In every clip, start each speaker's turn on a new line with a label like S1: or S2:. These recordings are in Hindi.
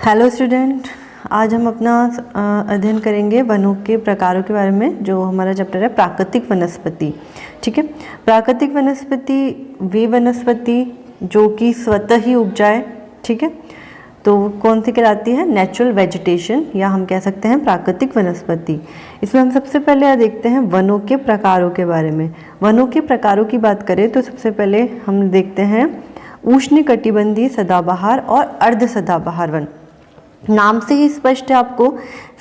S1: हेलो स्टूडेंट, आज हम अपना अध्ययन करेंगे वनों के प्रकारों के बारे में। जो हमारा चैप्टर है प्राकृतिक वनस्पति। ठीक है, प्राकृतिक वनस्पति वे वनस्पति जो कि स्वतः ही उग जाए। ठीक है, तो कौन सी कहलाती है? नेचुरल वेजिटेशन, या हम कह सकते हैं प्राकृतिक वनस्पति। इसमें हम सबसे पहले देखते हैं वनों के प्रकारों के बारे में। वनों के प्रकारों की बात करें तो सबसे पहले हम देखते हैं उष्णकटिबंधीय सदाबहार और अर्ध सदाबहार वन। नाम से ही स्पष्ट है आपको,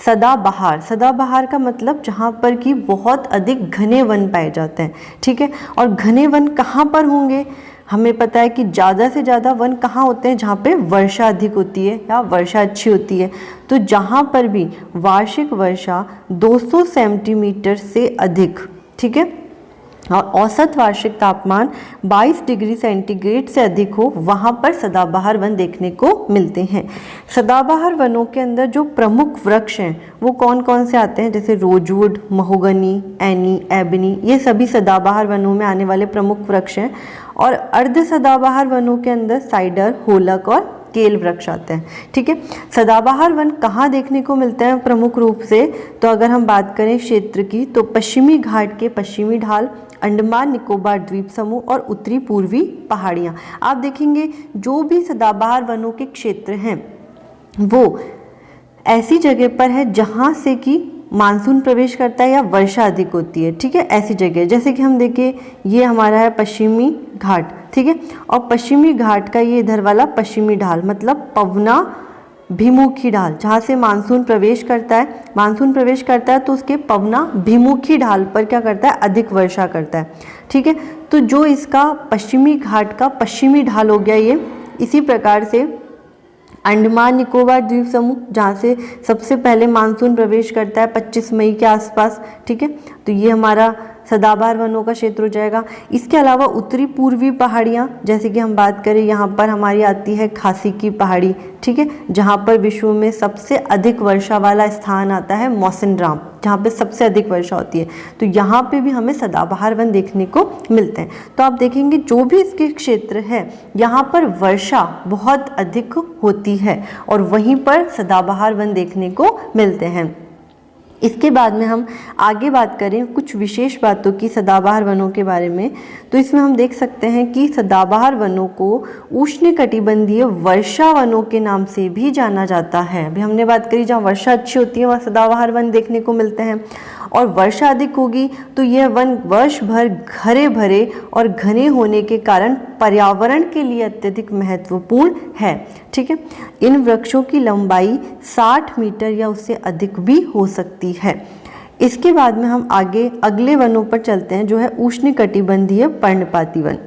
S1: सदाबहार। सदाबहार का मतलब जहाँ पर कि बहुत अधिक घने वन पाए जाते हैं। ठीक है, और घने वन कहाँ पर होंगे? हमें पता है कि ज़्यादा से ज़्यादा वन कहाँ होते हैं? जहाँ पे वर्षा अधिक होती है या वर्षा अच्छी होती है। तो जहाँ पर भी वार्षिक वर्षा 200 सेंटीमीटर से अधिक, ठीक है, और औसत वार्षिक तापमान 22 डिग्री सेंटीग्रेड से अधिक हो, वहाँ पर सदाबहार वन देखने को मिलते हैं। सदाबहार वनों के अंदर जो प्रमुख वृक्ष हैं वो कौन कौन से आते हैं? जैसे रोजवुड, महोगनी, एनी, एबनी, ये सभी सदाबहार वनों में आने वाले प्रमुख वृक्ष हैं। और अर्ध सदाबहार वनों के अंदर साइडर, होलक और केल वृक्ष आते हैं। ठीक है, सदाबहार वन कहाँ देखने को मिलते हैं प्रमुख रूप से? तो अगर हम बात करें क्षेत्र की तो पश्चिमी घाट के पश्चिमी ढाल, अंडमान निकोबार द्वीप समूह और उत्तरी पूर्वी पहाड़ियाँ। आप देखेंगे जो भी सदाबहार वनों के क्षेत्र हैं वो ऐसी जगह पर है जहाँ से कि मानसून प्रवेश करता है या वर्षा अधिक होती है। ठीक है, ऐसी जगह जैसे कि हम देखें, ये हमारा है पश्चिमी घाट। ठीक है, और पश्चिमी घाट का ये इधर वाला पश्चिमी ढाल मतलब पवना भिमुखी ढाल, जहाँ से मानसून प्रवेश करता है। मानसून प्रवेश करता है तो उसके पवना भिमुखी ढाल पर क्या करता है? अधिक वर्षा करता है। ठीक है, तो जो इसका पश्चिमी घाट का पश्चिमी ढाल हो गया ये। इसी प्रकार से अंडमान निकोबार द्वीप समूह, जहाँ से सबसे पहले मानसून प्रवेश करता है 25 मई के आसपास। ठीक है, तो ये हमारा सदाबहार वनों का क्षेत्र हो जाएगा। इसके अलावा उत्तरी पूर्वी पहाड़ियाँ, जैसे कि हम बात करें यहाँ पर हमारी आती है खासी की पहाड़ी। ठीक है, जहाँ पर विश्व में सबसे अधिक वर्षा वाला स्थान आता है मौसिनराम, जहाँ पे सबसे अधिक वर्षा होती है। तो यहाँ पे भी हमें सदाबहार वन देखने को मिलते हैं। तो आप देखेंगे जो भी इसके क्षेत्र है यहाँ पर वर्षा बहुत अधिक होती है और वहीं पर सदाबहार वन देखने को मिलते हैं। इसके बाद में हम आगे बात करें कुछ विशेष बातों की सदाबहार वनों के बारे में, तो इसमें हम देख सकते हैं कि सदाबहार वनों को उष्णकटिबंधीय वर्षा वनों के नाम से भी जाना जाता है। अभी हमने बात करी जहाँ वर्षा अच्छी होती है वहाँ सदाबहार वन देखने को मिलते हैं, और वर्षा अधिक होगी तो यह वन वर्ष भर हरे भरे और घने होने के कारण पर्यावरण के लिए अत्यधिक महत्वपूर्ण है। ठीक है, इन वृक्षों की लंबाई 60 मीटर या उससे अधिक भी हो सकती है। इसके बाद में हम आगे अगले वनों पर चलते हैं, जो है उष्णकटिबंधीय पर्णपाती वन।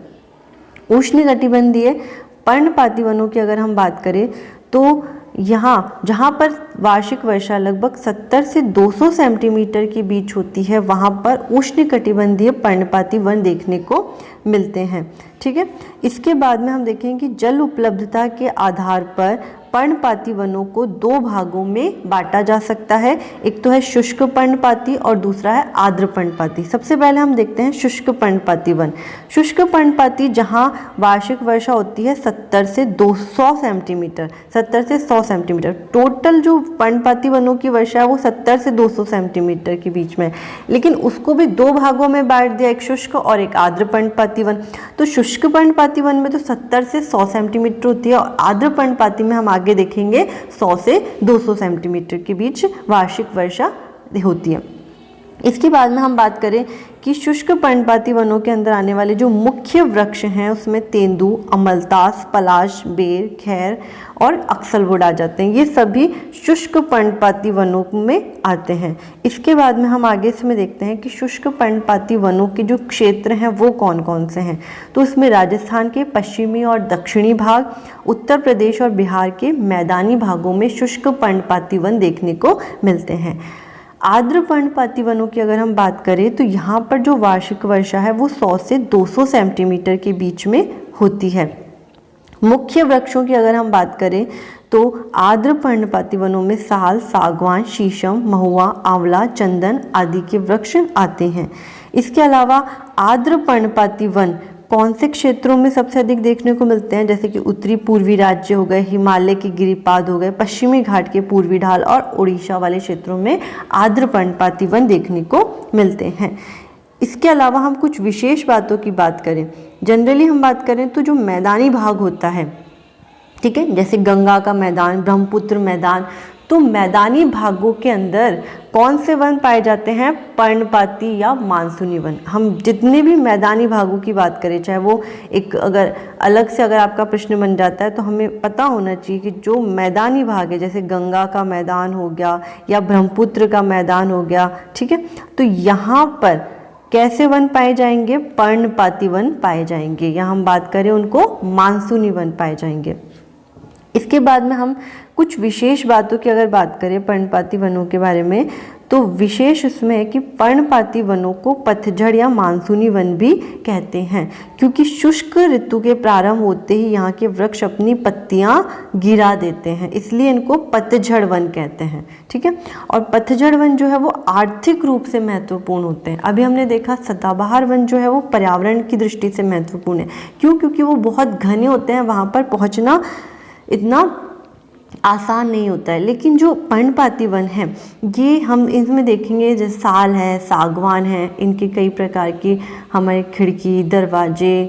S1: उष्णकटिबंधीय पर्णपाती वनों की अगर हम बात करें तो यहाँ जहाँ पर वार्षिक वर्षा लगभग 70 से 200 सेंटीमीटर के बीच होती है, वहाँ पर उष्णकटिबंधीय पर्णपाती वन देखने को मिलते हैं। ठीक है, इसके बाद में हम देखेंगे कि जल उपलब्धता के आधार पर पर्णपाती वनों को दो भागों में बांटा जा सकता है। एक तो है शुष्क पर्णपाती और दूसरा है आर्द्र पर्णपाती। सबसे पहले हम देखते हैं शुष्क पर्णपाती वन। शुष्क पर्णपाती जहाँ वार्षिक वर्षा होती है 70 से 200 सेंटीमीटर, 70 से 100 सेंटीमीटर। टोटल जो पर्णपाती वनों की वर्षा है वो 70 से 200 सेंटीमीटर के बीच में, लेकिन उसको भी दो भागों में बांट दिया, एक शुष्क और एक आर्द्र पर्णपाती वन। तो शुष्क पर्णपाती वन में तो 70 से 100 सेंटीमीटर होती है, और आर्द्र पर्णपाती में हम आगे देखेंगे 100 से 200 सेंटीमीटर के बीच वार्षिक वर्षा होती है। इसके बाद में हम बात करें कि शुष्क पर्णपाती वनों के अंदर आने वाले जो मुख्य वृक्ष हैं उसमें तेंदू, अमलतास, पलाश, बेर, खैर और अक्सलवुड आ जाते हैं। ये सभी शुष्क पर्णपाती वनों में आते हैं। इसके बाद में हम आगे इसमें देखते हैं कि शुष्क पर्णपाती वनों के जो क्षेत्र हैं वो कौन कौन से हैं। तो इसमें राजस्थान के पश्चिमी और दक्षिणी भाग, उत्तर प्रदेश और बिहार के मैदानी भागों में शुष्क पर्णपाती वन देखने को मिलते हैं। आर्द्र पर्णपाती वनों की अगर हम बात करें तो यहाँ पर जो वार्षिक वर्षा है वो 100 से 200 सेंटीमीटर के बीच में होती है। मुख्य वृक्षों की अगर हम बात करें तो आर्द्र पर्णपाती वनों में साल, सागवान, शीशम, महुआ, आंवला, चंदन आदि के वृक्ष आते हैं। इसके अलावा आर्द्र पर्णपाती वन कौन से क्षेत्रों में सबसे अधिक देखने को मिलते हैं, जैसे कि उत्तरी पूर्वी राज्य हो गए, हिमालय के गिरिपाद हो गए, पश्चिमी घाट के पूर्वी ढाल और उड़ीसा वाले क्षेत्रों में आर्द्र पर्णपाती वन देखने को मिलते हैं। इसके अलावा हम कुछ विशेष बातों की बात करें, जनरली हम बात करें तो जो मैदानी भाग होता है, ठीक है, जैसे गंगा का मैदान, ब्रह्मपुत्र मैदान, तो मैदानी भागों के अंदर कौन से वन पाए जाते हैं, पर्णपाती या मानसूनी वन। हम जितने भी मैदानी भागों की बात करें, चाहे वो एक अगर अलग से अगर आपका प्रश्न बन जाता है तो हमें पता होना चाहिए कि जो मैदानी भाग है, जैसे गंगा का मैदान हो गया या ब्रह्मपुत्र का मैदान हो गया, ठीक है, तो यहाँ पर कैसे वन पाए जाएंगे, पर्णपाती वन पाए जाएंगे, या हम बात करें उनको मानसूनी वन पाए जाएंगे। इसके बाद में हम कुछ विशेष बातों की अगर बात करें पर्णपाती वनों के बारे में, तो विशेष इसमें है कि पर्णपाती वनों को पतझड़ या मानसूनी वन भी कहते हैं, क्योंकि शुष्क ऋतु के प्रारंभ होते ही यहाँ के वृक्ष अपनी पत्तियाँ गिरा देते हैं, इसलिए इनको पतझड़ वन कहते हैं, ठीक है। और पतझड़ वन जो है वो आर्थिक रूप से महत्वपूर्ण होते हैं। अभी हमने देखा सदाबहार वन जो है वो पर्यावरण की दृष्टि से महत्वपूर्ण है, क्यों, क्योंकि वो बहुत घने होते हैं, वहाँ पर पहुँचना इतना आसान नहीं होता है। लेकिन जो पर्णपाती वन है ये हम इसमें देखेंगे, जैसे साल है, सागवान है, इनके कई प्रकार की हमारे खिड़की, दरवाजे,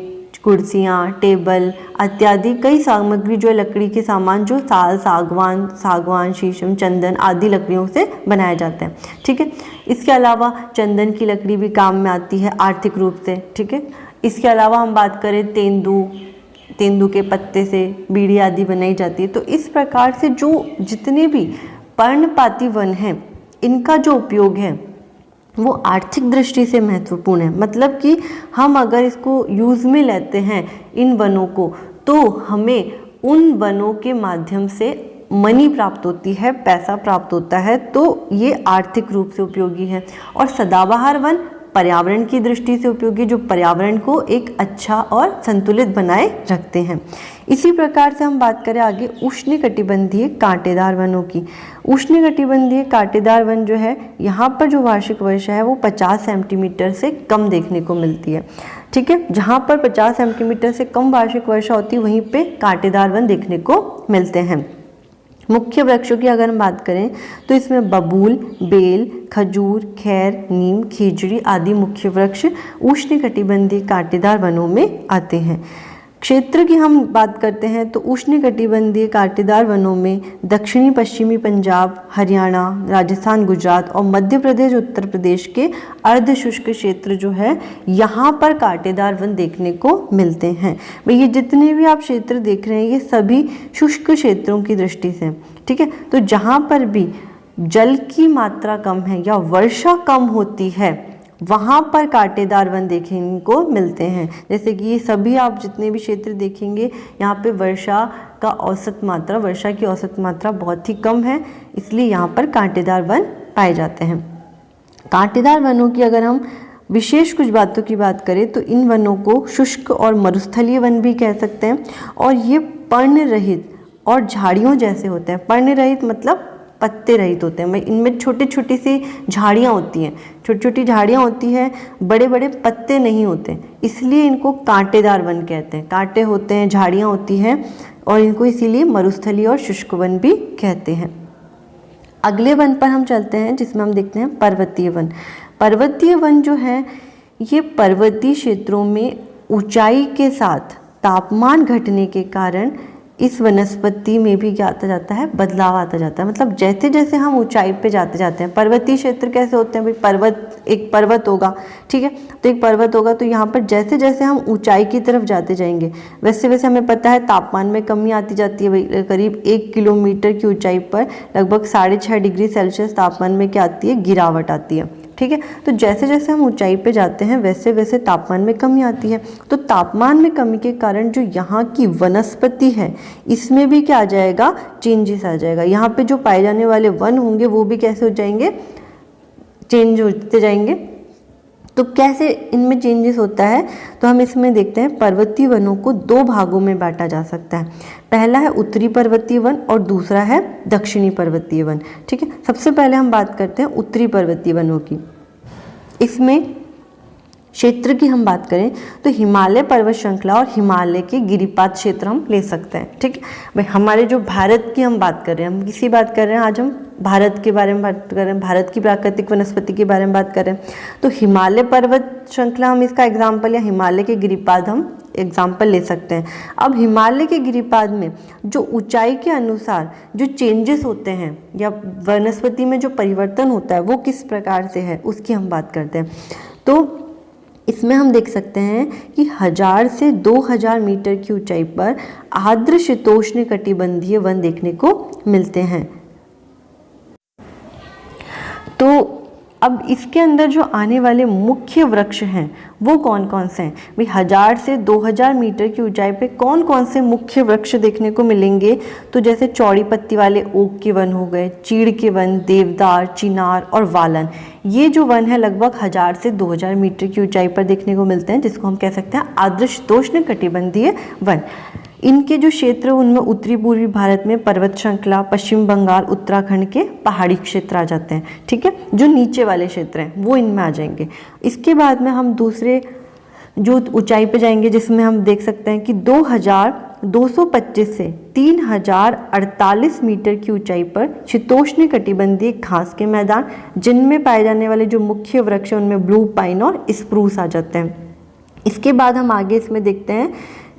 S1: कुर्सियाँ, टेबल इत्यादि कई सामग्री जो है लकड़ी के सामान जो साल, सागवान, शीशम, चंदन आदि लकड़ियों से बनाया जाता है, ठीक है। इसके अलावा चंदन की लकड़ी भी काम में आती है आर्थिक रूप से, ठीक है। इसके अलावा हम बात करें तेंदू के पत्ते से बीड़ी आदि बनाई जाती है। तो इस प्रकार से जो जितने भी पर्णपाती वन हैं इनका जो उपयोग है वो आर्थिक दृष्टि से महत्वपूर्ण है। मतलब कि हम अगर इसको यूज़ में लेते हैं इन वनों को, तो हमें उन वनों के माध्यम से मनी प्राप्त होती है, पैसा प्राप्त होता है, तो ये आर्थिक रूप से उपयोगी है। और सदाबहार वन पर्यावरण की दृष्टि से उपयोगी, जो पर्यावरण को एक अच्छा और संतुलित बनाए रखते हैं। इसी प्रकार से हम बात करें आगे उष्णकटिबंधीय कांटेदार वनों की। उष्णकटिबंधीय कांटेदार वन जो है, यहाँ पर जो वार्षिक वर्षा है वो 50 सेंटीमीटर से कम देखने को मिलती है, ठीक है। जहाँ पर 50 सेंटीमीटर से कम वार्षिक वर्षा होती है वहीं पे कांटेदार वन देखने को मिलते हैं। मुख्य वृक्षों की अगर हम बात करें तो इसमें बबूल, बेल, खजूर, खैर, नीम, खीजड़ी आदि मुख्य वृक्ष उष्णकटिबंधीय कांटेदार वनों में आते हैं। क्षेत्र की हम बात करते हैं तो उष्णकटिबंधीय कांटेदार वनों में दक्षिणी पश्चिमी पंजाब, हरियाणा, राजस्थान, गुजरात और मध्य प्रदेश, उत्तर प्रदेश के अर्ध शुष्क क्षेत्र जो है यहाँ पर कांटेदार वन देखने को मिलते हैं। भाई ये जितने भी आप क्षेत्र देख रहे हैं ये सभी शुष्क क्षेत्रों की दृष्टि से, ठीक है। तो जहाँ पर भी जल की मात्रा कम है या वर्षा कम होती है वहाँ पर कांटेदार वन देखने को मिलते हैं। जैसे कि ये सभी आप जितने भी क्षेत्र देखेंगे यहाँ पे वर्षा की औसत मात्रा बहुत ही कम है, इसलिए यहाँ पर कांटेदार वन पाए जाते हैं। कांटेदार वनों की अगर हम विशेष कुछ बातों की बात करें तो इन वनों को शुष्क और मरुस्थलीय वन भी कह सकते हैं, और ये पर्ण रहित और झाड़ियों जैसे होते हैं। पर्ण रहित मतलब पत्ते रहित होते हैं, इनमें छोटी छोटी सी झाड़ियाँ होती हैं, छोटी छोटी झाड़ियाँ होती हैं, बड़े बड़े पत्ते नहीं होते, इसलिए इनको कांटेदार वन कहते हैं। कांटे होते हैं, झाड़ियाँ होती हैं, और इनको इसीलिए मरुस्थलीय और शुष्क वन भी कहते हैं। अगले वन पर हम चलते हैं जिसमें हम देखते हैं पर्वतीय वन। पर्वतीय वन जो है ये पर्वतीय क्षेत्रों में ऊंचाई के साथ तापमान घटने के कारण इस वनस्पति में भी क्या आता जाता है, बदलाव आता जाता है। मतलब जैसे जैसे हम ऊंचाई पे जाते जाते हैं, पर्वतीय क्षेत्र कैसे होते हैं भाई, एक पर्वत होगा, ठीक है, तो एक पर्वत होगा, तो यहाँ पर जैसे जैसे हम ऊंचाई की तरफ जाते जाएंगे वैसे वैसे हमें पता है तापमान में कमी आती जाती है। भाई करीब 1 किलोमीटर की ऊंचाई पर लगभग 6.5 डिग्री सेल्सियस तापमान में क्या आती है, गिरावट आती है, ठीक है। तो जैसे जैसे हम ऊंचाई पे जाते हैं वैसे वैसे तापमान में कमी आती है। तो तापमान में कमी के कारण जो यहाँ की वनस्पति है इसमें भी क्या आ जाएगा, चेंजेस आ जाएगा। यहाँ पे जो पाए जाने वाले वन होंगे वो भी कैसे हो जाएंगे, चेंज होते जाएंगे। तो कैसे इनमें चेंजेस होता है, तो हम इसमें देखते हैं पर्वतीय वनों को 2 भागों में बांटा जा सकता है। पहला है उत्तरी पर्वतीय वन और दूसरा है दक्षिणी पर्वतीय वन, ठीक है। सबसे पहले हम बात करते हैं उत्तरी पर्वतीय वनों की। इसमें क्षेत्र की हम बात करें तो हिमालय पर्वत श्रृंखला और हिमालय के गिरिपात क्षेत्र हम ले सकते हैं। ठीक है भाई, हमारे जो भारत की हम बात कर रहे हैं, हम किसी बात कर रहे हैं, आज हम भारत के बारे में बात कर रहे हैं, भारत की प्राकृतिक वनस्पति के बारे में बात कर रहे हैं। तो हिमालय पर्वत श्रृंखला हम इसका एग्जाम्पल, या हिमालय के गिरिपाद हम एग्जाम्पल ले सकते हैं। अब हिमालय के गिरिपाद में जो ऊंचाई के अनुसार जो चेंजेस होते हैं या वनस्पति में जो परिवर्तन होता है वो किस प्रकार से है उसकी हम बात करते हैं। तो इसमें हम देख सकते हैं कि 1000 से 2000 मीटर की ऊंचाई पर आर्द्र शीतोष्ण कटिबंधीय वन देखने को मिलते हैं। तो अब इसके अंदर जो आने वाले मुख्य वृक्ष हैं वो कौन कौन से हैं भाई? 1000 से 2000 मीटर की ऊंचाई पे कौन कौन से मुख्य वृक्ष देखने को मिलेंगे? तो जैसे चौड़ी पत्ती वाले ओक के वन हो गए, चीड़ के वन, देवदार, चिनार और वालन। ये जो वन है लगभग 1000 से 2000 मीटर की ऊंचाई पर देखने को मिलते हैं, जिसको हम कह सकते हैं आर्द्र शीतोष्ण कटिबंधीय वन। इनके जो क्षेत्र उनमें उत्तरी पूर्वी भारत में पर्वत श्रृंखला, पश्चिम बंगाल, उत्तराखंड के पहाड़ी क्षेत्र आ जाते हैं। ठीक है, जो नीचे वाले क्षेत्र हैं वो इनमें आ जाएंगे। इसके बाद में हम दूसरे जो ऊंचाई पे जाएंगे, जिसमें हम देख सकते हैं कि 2225 से 3048 मीटर की ऊंचाई पर शीतोष्ण कटिबंधीय घास के मैदान, जिनमें पाए जाने वाले जो मुख्य वृक्ष हैं उनमें ब्लू पाइन और स्प्रूस आ जाते हैं। इसके बाद हम आगे इसमें देखते हैं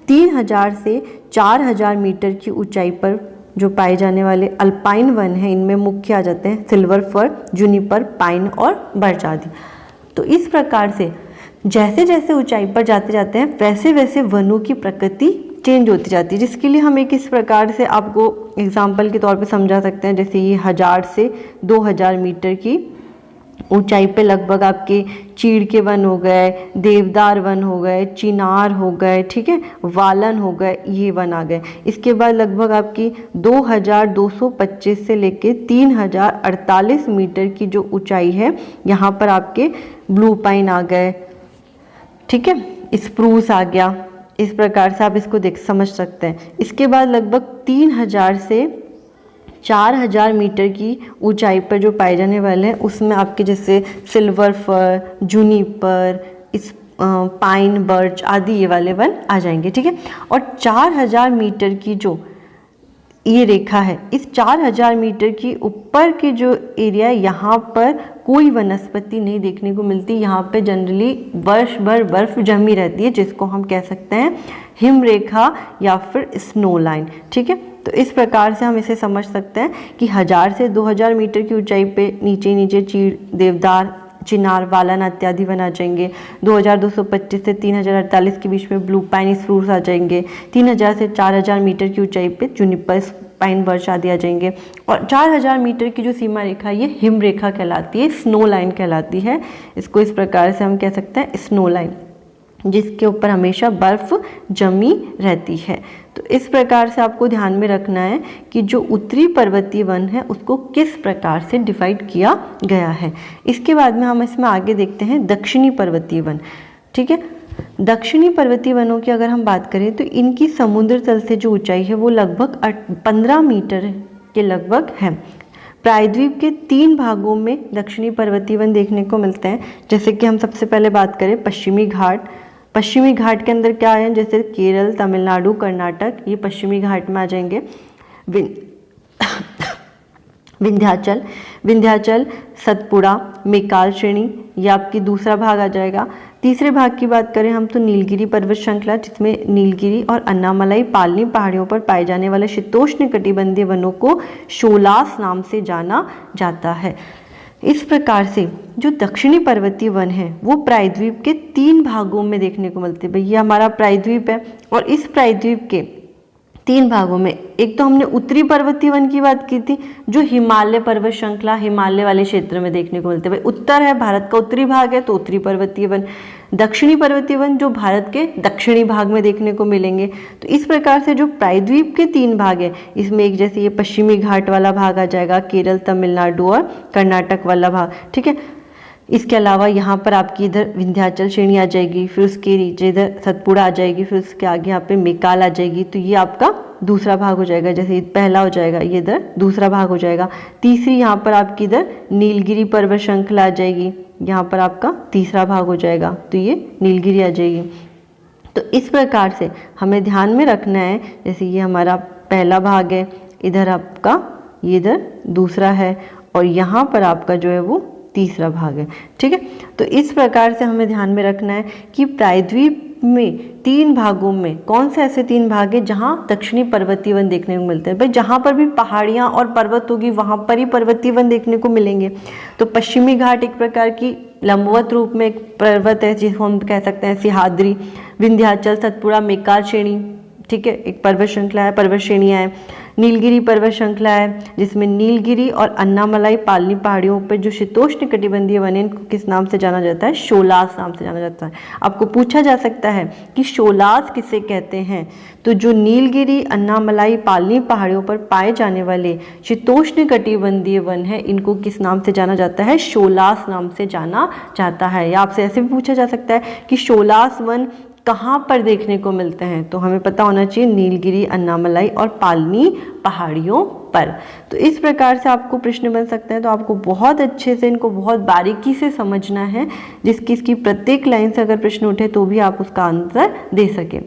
S1: 3000 से 4000 मीटर की ऊंचाई पर जो पाए जाने वाले अल्पाइन वन हैं, इनमें मुख्य आ जाते हैं सिल्वर फर, जूनिपर, पाइन और बर्च आदि। तो इस प्रकार से जैसे जैसे ऊंचाई पर जाते जाते हैं वैसे वैसे वनों की प्रकृति चेंज होती जाती है, जिसके लिए हम एक इस प्रकार से आपको एग्जाम्पल के तौर पे समझा सकते हैं। जैसे ये 1000 से 2000 मीटर की ऊंचाई पे लगभग आपके चीड़ के वन हो गए, देवदार वन हो गए, चिनार हो गए, ठीक है, वालन हो गए, ये वन आ गए। इसके बाद लगभग आपकी 2225 से लेके 3048 मीटर की जो ऊंचाई है, यहाँ पर आपके ब्लू पाइन आ गए, ठीक है, स्प्रूस आ गया। इस प्रकार से आप इसको समझ सकते हैं। इसके बाद लगभग 3000 से 4000 मीटर की ऊंचाई पर जो पाए जाने वाले हैं उसमें आपके जैसे silver fir, Juniper, pine, birch आदि ये वाले वन आ जाएंगे। ठीक है, और 4000 मीटर की जो ये रेखा है, इस 4000 मीटर की ऊपर के जो एरिया है यहाँ पर कोई वनस्पति नहीं देखने को मिलती। यहाँ पे जनरली वर्ष भर बर्फ जमी रहती है, जिसको हम कह सकते हैं हिम रेखा या फिर स्नो लाइन। ठीक है, तो इस प्रकार से हम इसे समझ सकते हैं कि 1000 से 2000 मीटर की ऊंचाई पे नीचे नीचे चीड़, देवदार, चिनार, वालन इत्यादि वन आ जाएंगे। 2225 से 3048 के बीच में ब्लू पाइन, स्प्रूस आ जाएंगे। 3000 से 4000 मीटर की ऊंचाई पे जूनिपर, पाइन, बर्च आदि आ जाएंगे। और 4000 मीटर की जो सीमा रेखा ये हिम रेखा कहलाती है, स्नो लाइन कहलाती है। इसको इस प्रकार से हम कह सकते हैं स्नो लाइन, जिसके ऊपर हमेशा बर्फ जमी रहती है। तो इस प्रकार से आपको ध्यान में रखना है कि जो उत्तरी पर्वतीय वन है उसको किस प्रकार से डिवाइड किया गया है। इसके बाद में हम इसमें आगे देखते हैं दक्षिणी पर्वतीय वन। ठीक है, दक्षिणी पर्वतीय वनों की अगर हम बात करें तो इनकी समुद्र तल से जो ऊंचाई है वो लगभग 15 मीटर के लगभग है। प्रायद्वीप के 3 भागों में दक्षिणी पर्वतीय वन देखने को मिलते हैं। जैसे कि हम सबसे पहले बात करें पश्चिमी घाट। पश्चिमी घाट के अंदर क्या है, जैसे केरल, तमिलनाडु, कर्नाटक, ये पश्चिमी घाट में आ जाएंगे। विंध्याचल, सतपुड़ा, मेकाल श्रेणी, ये आपकी दूसरा भाग आ जाएगा। तीसरे भाग की बात करें हम तो नीलगिरी पर्वत श्रृंखला, जिसमें नीलगिरी और अन्नामलाई पालनी पहाड़ियों पर पाए जाने वाले शीतोष्ण कटिबंधीय वनों को शोलास नाम से जाना जाता है। इस प्रकार से जो दक्षिणी पर्वतीय वन है वो प्रायद्वीप के 3 भागों में देखने को मिलते हैं। भैया हमारा प्रायद्वीप है और इस प्रायद्वीप के 3 भागों में, एक तो हमने उत्तरी पर्वतीय वन की बात की थी जो हिमालय पर्वत श्रृंखला, हिमालय वाले क्षेत्र में देखने को मिलते हैं। भाई उत्तर है, भारत का उत्तरी भाग है तो उत्तरी पर्वतीय वन। दक्षिणी पर्वतीय वन जो भारत के दक्षिणी भाग में देखने को मिलेंगे। तो इस प्रकार से जो प्रायद्वीप के 3 भाग है, इसमें एक जैसे ये पश्चिमी घाट वाला भाग आ जाएगा, केरल, तमिलनाडु और कर्नाटक वाला भाग। ठीक है, इसके अलावा यहाँ पर आपकी इधर विंध्याचल श्रेणी आ जाएगी, फिर उसके नीचे इधर सतपुड़ा आ जाएगी, फिर उसके आगे यहाँ पे मेकाल आ जाएगी। तो ये आपका दूसरा भाग हो जाएगा, जैसे पहला हो जाएगा ये इधर दूसरा भाग हो जाएगा। तीसरी यहाँ पर आपकी इधर नीलगिरी पर्वत श्रृंखला आ जाएगी, यहाँ पर आपका तीसरा भाग हो जाएगा, तो ये नीलगिरी आ जाएगी। तो इस प्रकार से हमें ध्यान में रखना है, जैसे ये हमारा पहला भाग है, इधर आपका ये इधर दूसरा है और यहाँ पर आपका जो है वो तीसरा भाग है, ठीक है। तो इस प्रकार से हमें ध्यान में रखना है कि प्रायद्वीप में 3 भागों में कौन से ऐसे 3 भाग हैं जहाँ दक्षिणी पर्वतीय वन देखने को मिलते हैं। भाई जहाँ पर भी पहाड़ियाँ और पर्वत होगी वहाँ पर ही पर्वतीय वन देखने को मिलेंगे। तो पश्चिमी घाट एक प्रकार की लंबवत रूप में एक पर्वत है जिसको हम कह सकते हैं सिहाद्री, विंध्याचल, सतपुड़ा, मेकार श्रेणी, ठीक है, एक पर्वत श्रृंखला है, पर्वत श्रेणियाँ हैं। नीलगिरी पर्वत श्रृंखला है जिसमें नीलगिरी और अन्नामलाई पालनी पहाड़ियों पर जो शीतोष्ण कटिबंधीय वन है इनको किस नाम से जाना जाता है? शोलास नाम से जाना जाता है। आपको पूछा जा सकता है कि शोलास किसे कहते हैं, तो जो नीलगिरी अन्नामलाई पालनी पहाड़ियों पर पाए जाने वाले शीतोष्ण कटिबंधीय वन है इनको किस नाम से जाना जाता है? शोलास नाम से जाना जाता है। या आपसे ऐसे भी पूछा जा सकता है कि शोलास वन कहाँ पर देखने को मिलते हैं, तो हमें पता होना चाहिए नीलगिरी, अन्नामलाई और पालनी पहाड़ियों पर। तो इस प्रकार से आपको प्रश्न बन सकते हैं, तो आपको बहुत अच्छे से इनको बहुत बारीकी से समझना है, जिसकी प्रत्येक लाइन से अगर प्रश्न उठे तो भी आप उसका आंसर दे सकें।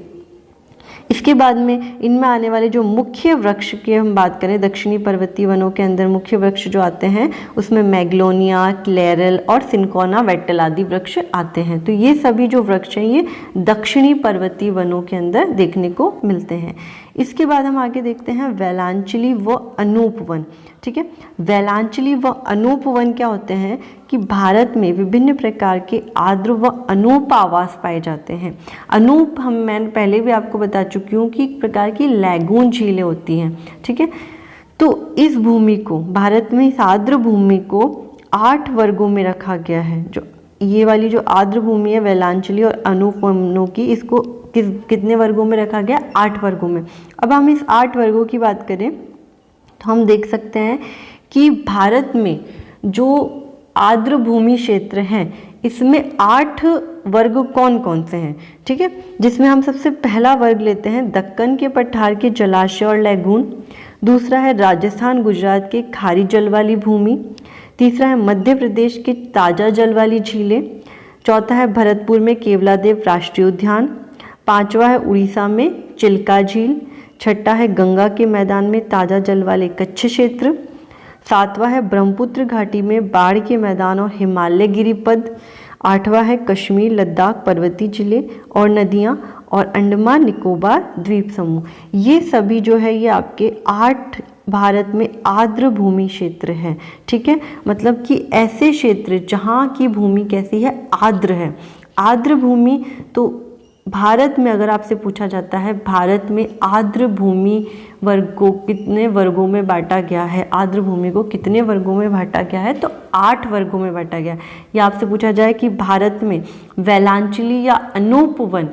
S1: इसके बाद में इनमें आने वाले जो मुख्य वृक्ष की हम बात करें, दक्षिणी पर्वतीय वनों के अंदर मुख्य वृक्ष जो आते हैं उसमें मैग्नोलिया, क्लेरल और सिंकोना वेट्टल आदि वृक्ष आते हैं। तो ये सभी जो वृक्ष हैं ये दक्षिणी पर्वतीय वनों के अंदर देखने को मिलते हैं। इसके बाद हम आगे देखते हैं वेलांचली व अनूप वन, ठीक है। वेलांचली व अनूप वन क्या होते हैं कि भारत में विभिन्न प्रकार के आर्द्र व अनूप आवास पाए जाते हैं। अनूप मैंने पहले भी आपको बता चुकी हूँ कि एक प्रकार की लैगून झीलें होती हैं, ठीक है। तो इस भूमि को, भारत में इस आर्द्र भूमि को 8 वर्गों में रखा गया है। जो ये वाली जो आर्द्र भूमि है वेलांचली और अनूप वनों की, इसको कितने वर्गों में रखा गया? 8 वर्गों में। अब हम इस 8 वर्गों की बात करें तो हम देख सकते हैं कि भारत में जो आर्द्र भूमि क्षेत्र हैं इसमें 8 वर्ग कौन कौन से हैं, ठीक है। जिसमें हम सबसे पहला वर्ग लेते हैं दक्कन के पठार के जलाशय और लैगून, दूसरा है राजस्थान गुजरात के खारी जल वाली भूमि, तीसरा है मध्य प्रदेश के ताज़ा जल वाली झीलें, चौथा है भरतपुर में केवलादेव राष्ट्रीय उद्यान, पांचवा है उड़ीसा में चिल्का झील, छठा है गंगा के मैदान में ताज़ा जल वाले कच्छ क्षेत्र, सातवां है ब्रह्मपुत्र घाटी में बाढ़ के मैदान और हिमालय गिरिपद, आठवां है कश्मीर लद्दाख पर्वतीय जिले और नदियां और अंडमान निकोबार द्वीप समूह। ये सभी जो है ये आपके 8 भारत में आर्द्र भूमि क्षेत्र है, ठीक है। मतलब कि ऐसे क्षेत्र जहाँ की भूमि कैसी है? आर्द्र है। आर्द्र भूमि, तो भारत में अगर आपसे पूछा जाता है भारत में आर्द्र भूमि वर्ग को कितने वर्गों में बांटा गया है, आर्द्र भूमि को कितने वर्गों में बांटा गया है, तो 8 वर्गों में बांटा गया है। या आपसे पूछा जाए कि भारत में वेलांचली या अनूप वन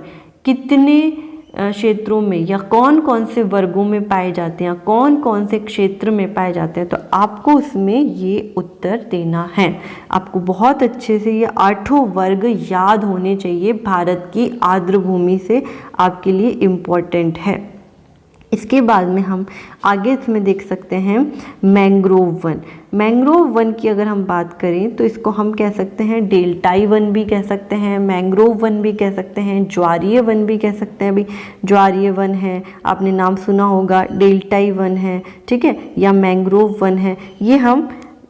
S1: कितने क्षेत्रों में या कौन कौन से वर्गों में पाए जाते हैं, कौन कौन से क्षेत्र में पाए जाते हैं, तो आपको उसमें ये उत्तर देना है। आपको बहुत अच्छे से ये 8 वर्ग याद होने चाहिए, भारत की आर्द्र भूमि से आपके लिए इम्पोर्टेंट है। इसके बाद में हम आगे इसमें देख सकते हैं मैंग्रोव वन। मैंग्रोव वन की अगर हम बात करें तो इसको हम कह सकते हैं डेल्टाई वन भी कह सकते हैं, मैंग्रोव वन भी कह सकते हैं, ज्वारीय वन भी कह सकते हैं। अभी ज्वारीय वन है, आपने नाम सुना होगा, डेल्टाई वन है, ठीक है, या मैंग्रोव वन है। ये हम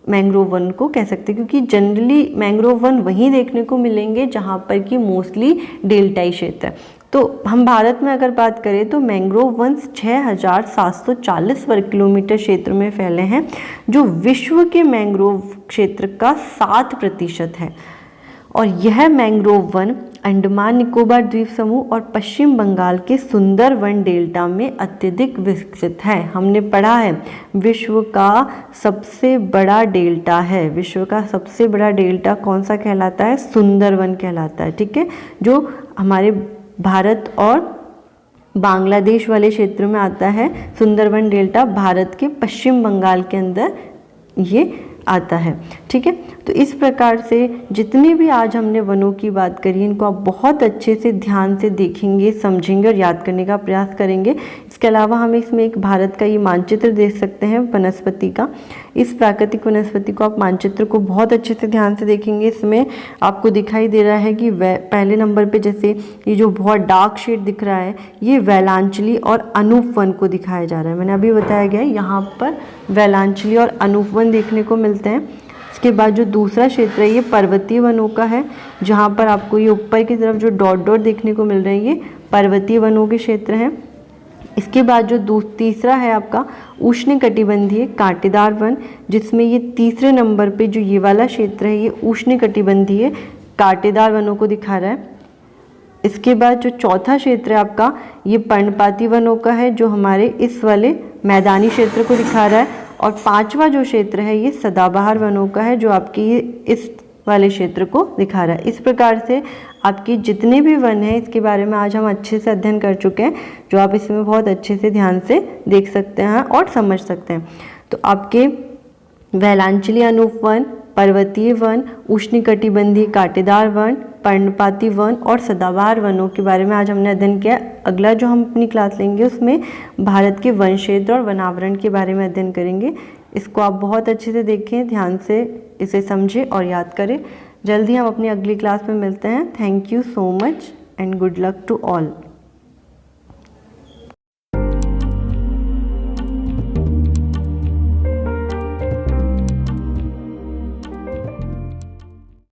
S1: मैंग्रोव वन को कह सकते हैं क्योंकि जनरली मैंग्रोव वन वहीं देखने को मिलेंगे जहाँ पर कि मोस्टली डेल्टाई क्षेत्र है। तो हम भारत में अगर बात करें तो मैंग्रोव वन 6740 वर्ग किलोमीटर क्षेत्र में फैले हैं, जो विश्व के मैंग्रोव क्षेत्र का 7% है। और यह मैंग्रोव वन अंडमान निकोबार द्वीप समूह और पश्चिम बंगाल के सुंदरवन डेल्टा में अत्यधिक विकसित है। हमने पढ़ा है विश्व का सबसे बड़ा डेल्टा है, विश्व का सबसे बड़ा डेल्टा कौन सा कहलाता है? सुंदरवन कहलाता है, ठीक है, जो हमारे भारत और बांग्लादेश वाले क्षेत्र में आता है। सुंदरवन डेल्टा भारत के पश्चिम बंगाल के अंदर ये आता है। ठीक है, तो इस प्रकार से जितने भी आज हमने वनों की बात करी इनको आप बहुत अच्छे से ध्यान से देखेंगे, समझेंगे और याद करने का प्रयास करेंगे। इसके अलावा हम इसमें एक भारत का ये मानचित्र देख सकते हैं वनस्पति का। इस प्राकृतिक वनस्पति को आप मानचित्र को बहुत अच्छे से ध्यान से देखेंगे। इसमें आपको दिखाई दे रहा है कि पहले नंबर पे जैसे ये जो बहुत डार्क शेड दिख रहा है ये वैलांचली और अनूप वन को दिखाया जा रहा है। मैंने अभी बताया गया है यहाँ पर वैलांचली और अनूप वन देखने को मिलते हैं। इसके बाद जो दूसरा क्षेत्र है ये पर्वतीय वनों का है, जहाँ पर आपको ये ऊपर की तरफ जो डॉट डॉट देखने को मिल रहे हैं ये पर्वतीय वनों के क्षेत्र हैं। इसके बाद जो तीसरा है आपका उष्णकटिबंधीय कांटेदार वन, जिसमें ये तीसरे नंबर पे जो ये वाला क्षेत्र है ये उष्णकटिबंधीय कांटेदार वनों को दिखा रहा है। इसके बाद जो चौथा क्षेत्र है आपका ये पर्णपाती वनों का है, जो हमारे इस वाले मैदानी क्षेत्र को दिखा रहा है। और पांचवा जो क्षेत्र है ये सदाबहार वनों का है, जो आपकी ये इस वाले क्षेत्र को दिखा रहा है। इस प्रकार से आपके जितने भी वन हैं इसके बारे में आज हम अच्छे से अध्ययन कर चुके हैं, जो आप इसमें बहुत अच्छे से ध्यान से देख सकते हैं और समझ सकते हैं। तो आपके वैलांचली अनूप वन, पर्वतीय वन, उष्णकटिबंधीय कांटेदार वन, पर्णपाती वन और सदाबहार वनों के बारे में आज हमने अध्ययन किया। अगला जो हम अपनी क्लास लेंगे उसमें भारत के वन क्षेत्र और वनावरण के बारे में अध्ययन करेंगे। इसको आप बहुत अच्छे से देखें, ध्यान से इसे समझें और याद करें। जल्दी हम अपनी अगली क्लास में मिलते हैं। Thank you so much and good luck to all.